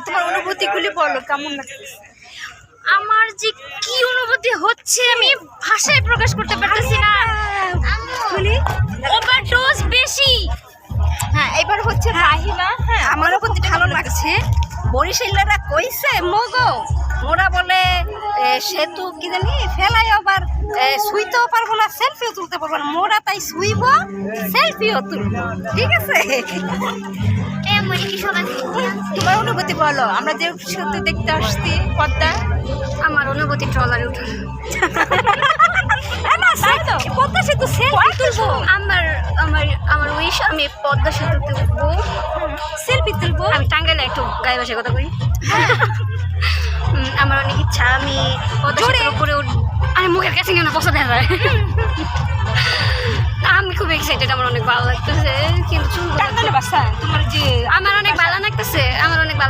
তোমার অনুভূতিগুলি বলো, কেমন লাগতেছে? আমার যে কি অনুভূতি হচ্ছে আমি ভাষায় প্রকাশ করতে পারতেছি না। ওভারডোজ বেশি। হ্যাঁ, এবার হচ্ছে রাহিমা। হ্যাঁ, আমারও কিন্তু ভালো লাগছে। বরিশালেরা কইছে মগো, ওরা বলে সেতু কি জানি ফেলাই আবার শুইতেও পারবো না, সেলফিও তুলতে পারবো না। মোরা তাই শুইব, সেলফিও তুলবো। ঠিক আছে, তোমার অনুভূতি বলো। আমরা যে সেতু দেখতে আসছি পদ্মা, আমার অনুভূতি ট্রলারে উঠে পদ্মা সেতু সেলফি তুলবো, আমার আমার আমার উইশ আমি পদ্মা সেতুতে উঠবো, সেলফি তুলবো। আমি টাঙ্গাইলে একটু গায়ে বসে কথা কই। আমার অনেক ইচ্ছা আমি পদ্মা সেতুর উপরে আমি মুখের কাছে নিয়ে না বসে দেখা যায়। আমি খুব এক্সাইটেড, আমার অনেক ভালো লাগতেছে, কিন্তু টাঙ্গাইলে বাসা তোমার যে আমার অনেক ভালো লাগতেছে, আমার অনেক ভালো